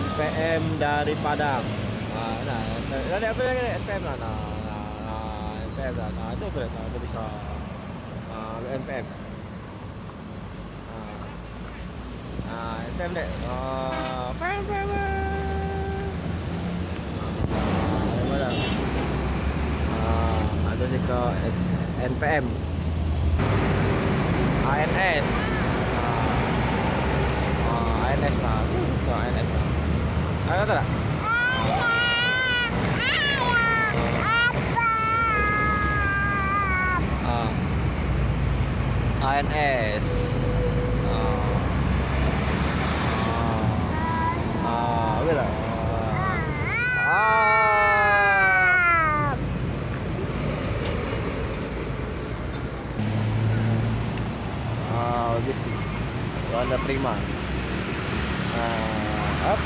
NPM dari Padang. Nah, apa lagi NPM lah. NPM lah. Ada apa? Ada bisa NPM. NPM dek. NPM. Mana? Ada juga NPM. ANS. ANS lah. Itu ANS lah. Ada tak? ANS. Apa lah? Bagus ni. Warna prima. Up.